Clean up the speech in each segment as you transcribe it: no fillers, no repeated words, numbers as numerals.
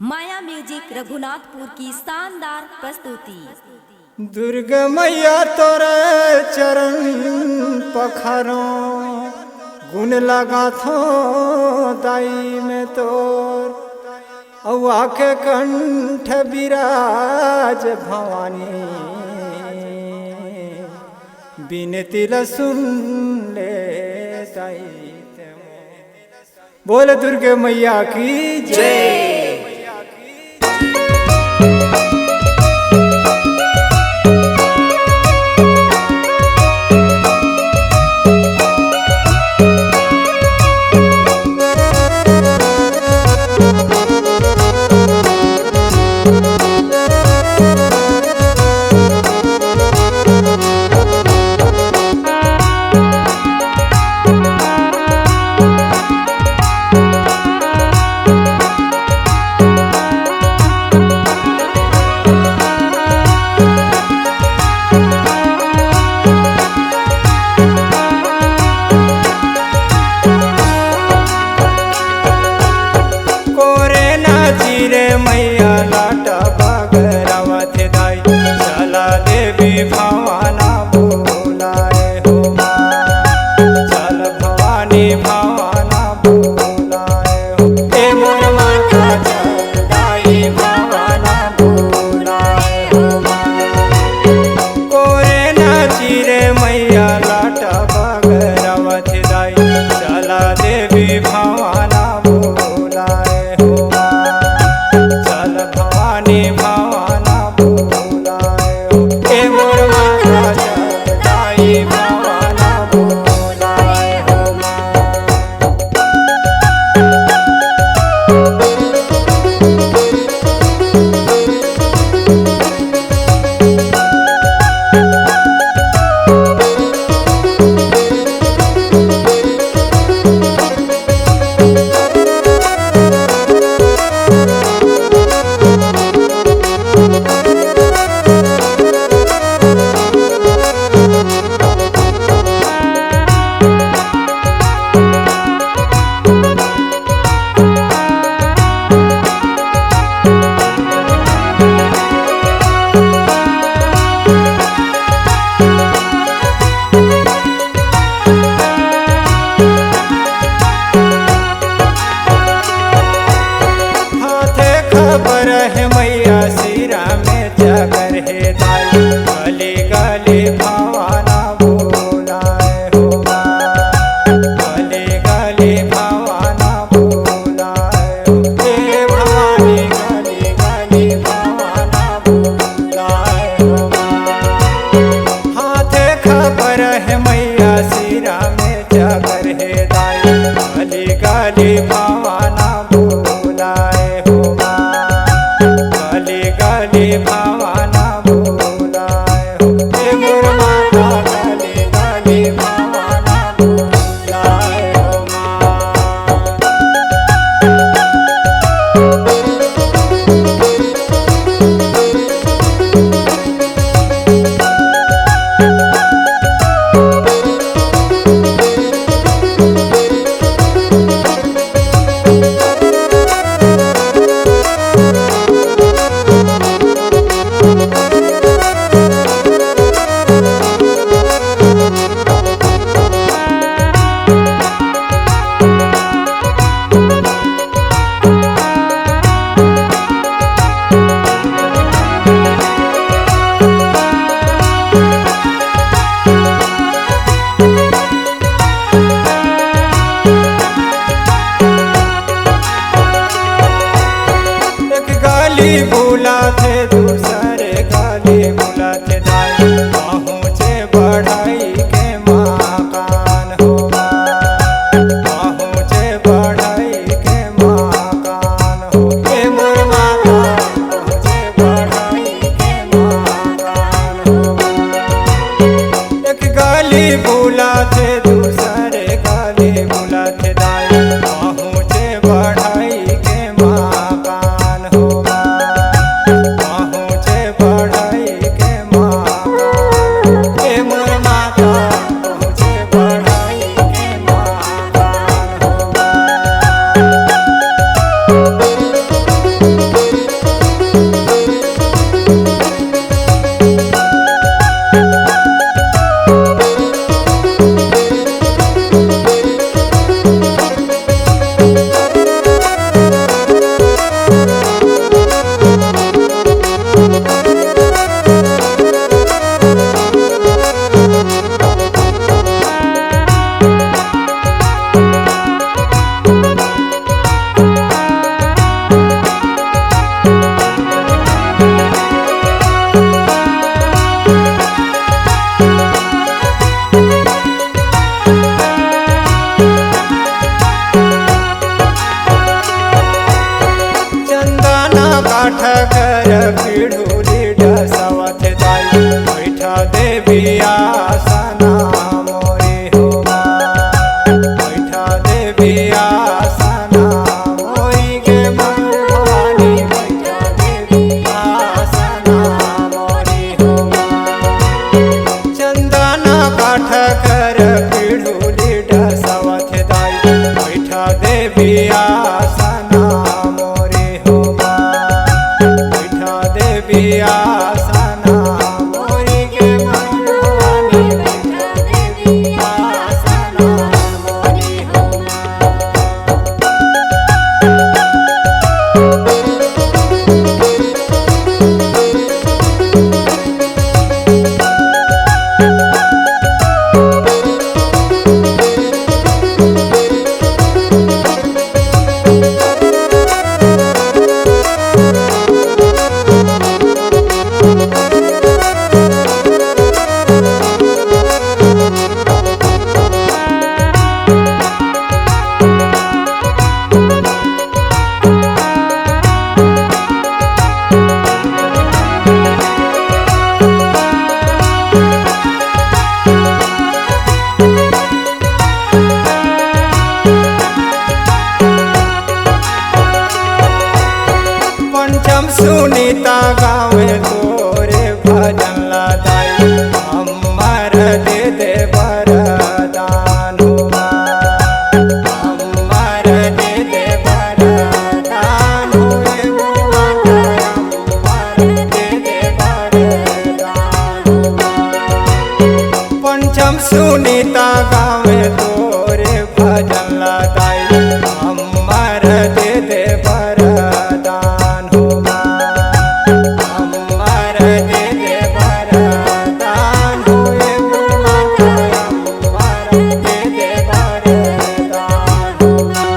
माया music Raghunathpur की शानदार प्रस्तुति। दुर्गा मैया तोरे चरण पखारो गुण लगा थो दाई में तोर औआ के कंठ विराज भवानी बिनती ल सुन ले दाई। बोल दुर्गा मैया की जय। मैया लाटा बगरावा थे दाई चला देवी भवाना बोलाए हो चल भवानी भवाना बोलाए हो ए मोर माता चल दाई भवाना बोलाए हो कोरे नाची रे मैया लाटा बगरावा थे दाई चला देवी भवाना बोलाए हो भवाना बोलाए हो ए मोर माता चल दाई भवाना बोलाए हो। खबर है मैया सिरा में जागर है दाई गली गली भवाना बोलाए हो गली गली भवाना बोलाए हो हे भवानी गली गली भवाना बोलाए हो हाथे खबर है मैया सिरा में जागर है दाई गली गली भवाना बोलाए हो गली भवाना बोलाए हो हे मोर माता गली गली भवाना बोलाए हो बुला थे दूसरे गाली बुला थे दाई पहुँचे बढ़ाई के मकान हो पहुँचे बढ़ाई के मकान हो हे मोर माता पहुँचे बढ़ाई के मकान हो एक गाली बुला थे दूसरे गाली बुला थे दाई पहुँचे बढ़ाई के मकान हो काठ कर पिढुली डसावत जाई बैठा देवी आसना मोरी हो बैठा देवी आसना मोरी गे भवानी बैठा देवी आसना मोरी हो चंदन काठ कर पिढुली डसावत जाई बैठा देवी आसना मोरी हो बैठा देवी आसना मोरी गे भवानी बैठा देवी आसना मोरी हो पंचम सुनीता गावे तोरे भजन लादाई अमर दे दे वरदान हुआ अमर दे दे वरदान हुए अमर दे दे वरदान हुआ पंचम सुनीता गावे तोरे भजन लादाई अमर दे दे वरदान हुआ अमर दे दे वरदान हुए अमर दे दे वरदान हुआ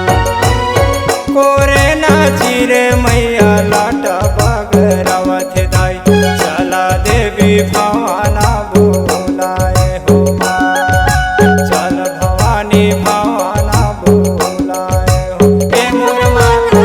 कोरे नाचिरे मैया लाटा बगरवत दाई चला देवी भवाना बोलाए हो चल भवानी भवाना बोलाए हो हे मोर माता